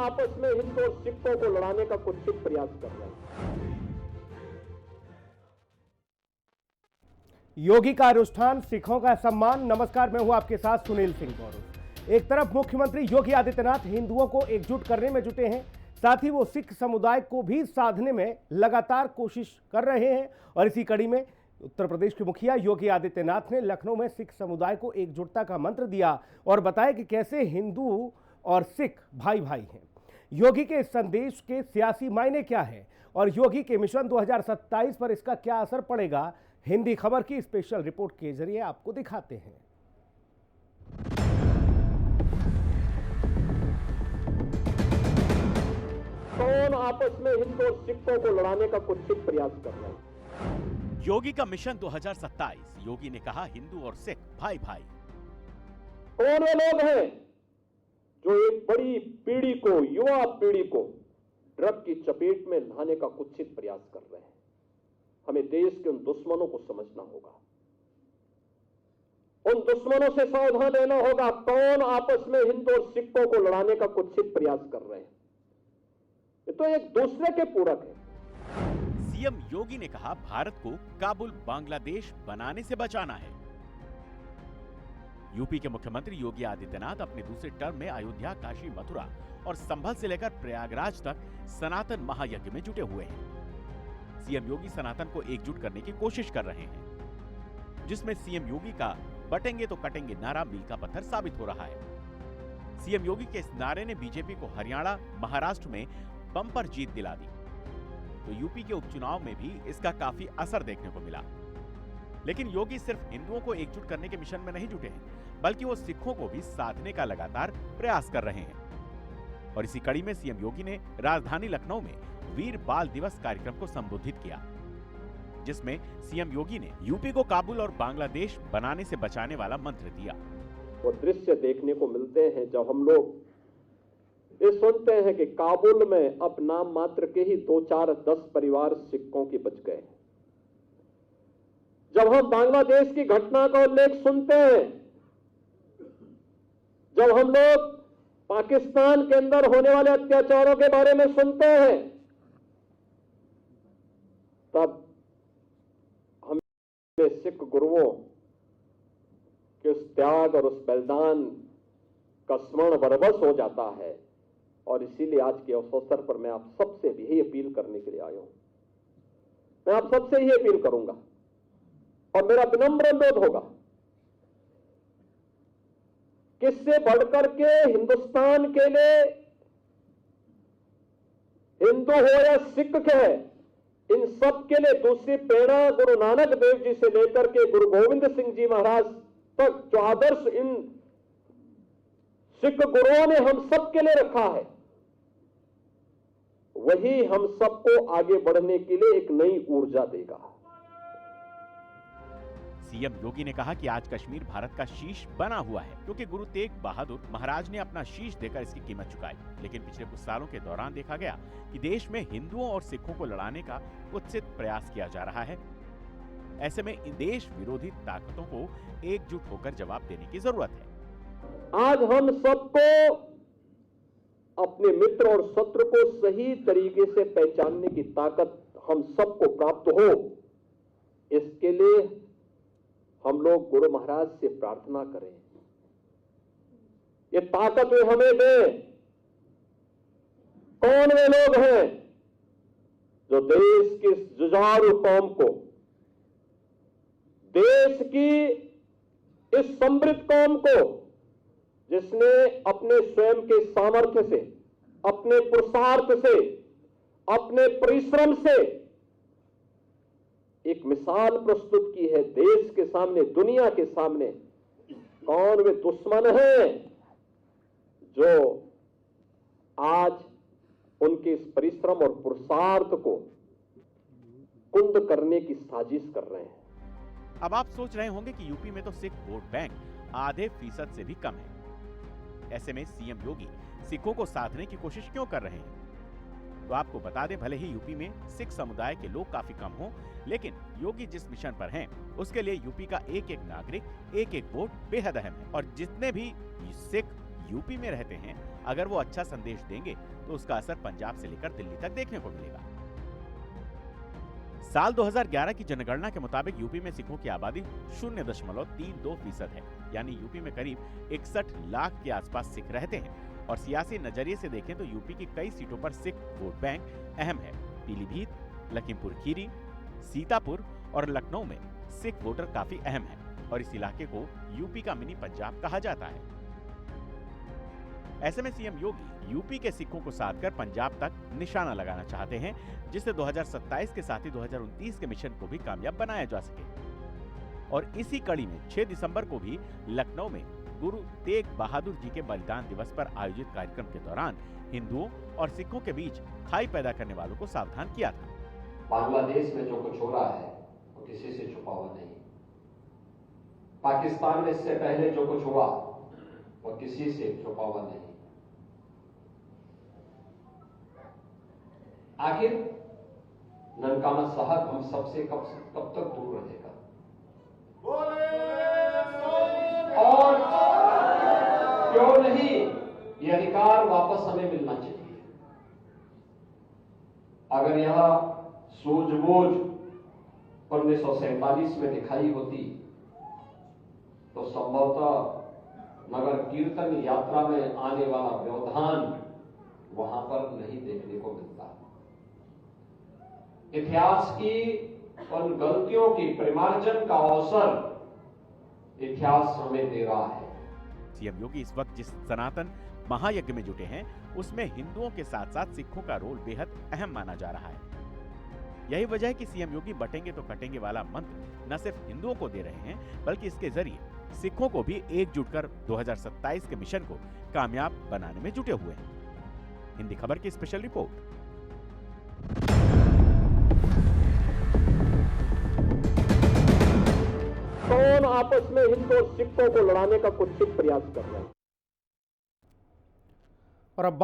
आपस में हिंदू और सिखों को लड़ाने का कुत्सित प्रयास कर रहे हैं। योगी का अनुष्ठान, सिखों का सम्मान। नमस्कार, मैं हूं आपके साथ सुनील सिंह गौरव। एक तरफ मुख्यमंत्री योगी आदित्यनाथ हिंदुओं को एकजुट करने में जुटे हैं, साथ ही वो सिख समुदाय को भी साधने में लगातार कोशिश कर रहे हैं। और इसी कड़ी में उत्तर प्रदेश के मुखिया योगी आदित्यनाथ ने लखनऊ में सिख समुदाय को एकजुटता का मंत्र दिया और बताया कि कैसे हिंदू और सिख भाई भाई हैं। योगी के इस संदेश के सियासी मायने क्या है और योगी के मिशन 2027 पर इसका क्या असर पड़ेगा, हिंदी खबर की स्पेशल रिपोर्ट के जरिए आपको दिखाते हैं। कौन आपस में हिंदू और सिखों को लड़ाने का कुत्सित प्रयास कर रहे हैं? योगी का मिशन 2027। योगी ने कहा हिंदू और सिख भाई भाई। कौन वे लोग हैं जो एक बड़ी पीढ़ी को, युवा पीढ़ी को ड्रग की चपेट में लाने का कुत्सित प्रयास कर रहे हैं? हमें देश के उन दुश्मनों को समझना होगा, उन दुश्मनों से सावधान रहना होगा। कौन आपस में हिंदू और सिखों को लड़ाने का कुत्सित प्रयास कर रहे हैं? ये तो एक दूसरे के पूरक है। सीएम योगी ने कहा भारत को काबुल बांग्लादेश बनाने से बचाना है। यूपी के मुख्यमंत्री योगी आदित्यनाथ अपने दूसरे टर्म में अयोध्या, काशी, मथुरा और संभल से लेकर प्रयागराज तक सनातन महायज्ञ में जुटे हुए हैं। सीएम योगी सनातन को एकजुट करने की कोशिश कर रहे हैं, जिसमें सीएम योगी का बटेंगे तो कटेंगे नारा मील का पत्थर साबित हो रहा है। सीएम योगी के इस नारे ने बीजेपी को हरियाणा, महाराष्ट्र में बम्पर जीत दिला दी, तो यूपी के उपचुनाव में भी इसका काफी असर देखने को मिला। लेकिन योगी सिर्फ हिंदुओं को एकजुट करने के मिशन में नहीं जुटे हैं, बल्कि वो सिखों को भी साधने का लगातार प्रयास कर रहे हैं। और इसी कड़ी में सीएम योगी ने राजधानी लखनऊ में वीर बाल दिवस कार्यक्रम को संबोधित किया, जिसमें सीएम योगी ने यूपी को काबुल और बांग्लादेश बनाने से बचाने वाला मंत्र दिया। वो दृश्य देखने को मिलते हैं जब हम लोग ये सुनते हैं कि काबुल में अब नाम मात्र के ही 2, 4, 10 परिवार सिखों के बच गए। जब हम बांग्लादेश की घटना का उल्लेख सुनते हैं, जब हम लोग पाकिस्तान के अंदर होने वाले अत्याचारों के बारे में सुनते हैं, तब हमें सिख गुरुओं के उस त्याग और उस बलिदान का स्मरण बरबस हो जाता है। और इसीलिए आज के अवसर पर मैं आप सबसे भी यही अपील करने के लिए आया हूं। मैं आप सबसे यही अपील करूंगा और मेरा विनम्र अनुरोध होगा, किससे बढ़कर के हिंदुस्तान के लिए, हिंदू हो या सिख है, इन सब के लिए दूसरी प्रेरणा गुरु नानक देव जी से लेकर के गुरु गोविंद सिंह जी महाराज तक जो आदर्श इन सिख गुरुओं ने हम सब के लिए रखा है, वही हम सबको आगे बढ़ने के लिए एक नई ऊर्जा देगा। सीएम योगी ने कहा कि आज कश्मीर भारत का शीश बना हुआ है, क्योंकि गुरु तेग बहादुर महाराज ने अपना शीश देकर इसकी कीमत चुकाई। लेकिन पिछले कुछ सालों के दौरान देखा गया कि देश में हिंदुओं और सिखों को लड़ाने का कुत्सित प्रयास किया जा रहा है। ऐसे में इन देश विरोधी ताकतों को एकजुट होकर जवाब देने की जरूरत है। आज हम सबको अपने मित्र और शत्रु को सही तरीके से पहचानने की ताकत हम सबको प्राप्त हो, इसके लिए हम लोग गुरु महाराज से प्रार्थना करें, ये ताकत वे हमें दें। कौन वे लोग हैं जो देश की जुझारू कौम को, देश की इस समृद्ध कौम को, जिसने अपने स्वयं के सामर्थ्य से, अपने पुरुषार्थ से, अपने परिश्रम से एक मिसाल प्रस्तुत की है देश के सामने, दुनिया के सामने। कौन वे दुश्मन हैं जो आज उनके इस परिश्रम और पुरुषार्थ को कुंद करने की साजिश कर रहे हैं? अब आप सोच रहे होंगे कि यूपी में तो सिख वोट बैंक आधे फीसद से भी कम है। ऐसे में सीएम योगी सिखों को साधने की कोशिश क्यों कर रहे हैं? तो आपको बता दें, भले ही यूपी में सिख समुदाय के लोग काफी कम हों, लेकिन योगी जिस मिशन पर हैं, उसके लिए यूपी का एक एक नागरिक, एक एक वोट बेहद अहम है। और जितने भी सिख यूपी में रहते हैं, अगर वो अच्छा संदेश देंगे तो उसका असर पंजाब से लेकर दिल्ली तक देखने को मिलेगा। साल 2011 की जनगणना के मुताबिक यूपी में सिखों की आबादी 0.32% है, यानी यूपी में करीब 61 लाख के आसपास सिख रहते हैं। और सियासी नजरिए से देखें तो यूपी की कई सीटों पर सिख वोट बैंक अहम है। पीलीभीत, लखीमपुर खीरी, सीतापुर और लखनऊ में सिख वोटर काफी अहम है और इस इलाके को यूपी का मिनी पंजाब कहा जाता है। ऐसे में सीएम योगी यूपी के सिखों को साध कर पंजाब तक निशाना लगाना चाहते हैं, जिससे 2027 के साथ ही 2029 के मिशन को भी कामयाब बनाया जा सके। और इसी कड़ी में 6 दिसंबर को भी लखनऊ में गुरु तेग बहादुर जी के बलिदान दिवस पर आयोजित कार्यक्रम के दौरान हिंदुओं और सिखों के बीच खाई पैदा करने वालों को सावधान किया था। बांग्लादेश में जो कुछ हो रहा है वो किसी से छुपा हुआ नहीं। पाकिस्तान में इससे पहले जो कुछ हुआ वो किसी से छुपा हुआ नहीं। आखिर ननकाना साहब हम सबसे कब तक दूर रहेगा? और क्यों नहीं, ये अधिकार वापस हमें मिलना चाहिए। अगर यह सूझबूझ 1947 में दिखाई होती तो संभवतः नगर कीर्तन यात्रा में आने वाला व्यवधान वहां पर नहीं देखने को मिलता। इतिहास की उन गलतियों की परिमार्जन का अवसर इतिहास हमें दे रहा है। सीएम योगी इस वक्त जिस सनातन महायज्ञ में जुटे हैं उसमें हिंदुओं के साथ साथ सिखों का रोल बेहद अहम माना जा रहा है। यही वजह है कि सीएम योगी बटेंगे तो कटेंगे वाला मंत्र न सिर्फ हिंदुओं को दे रहे हैं बल्कि इसके जरिए सिखों को भी एकजुट कर 2027 के मिशन को कामयाब बनाने में जुटे हुए हैं। हिंदी खबर की स्पेशल रिपोर्ट। कौन आपस में हिंदू और सिखों को लड़ाने का कुछ प्रयास कर रहे हैं? और अब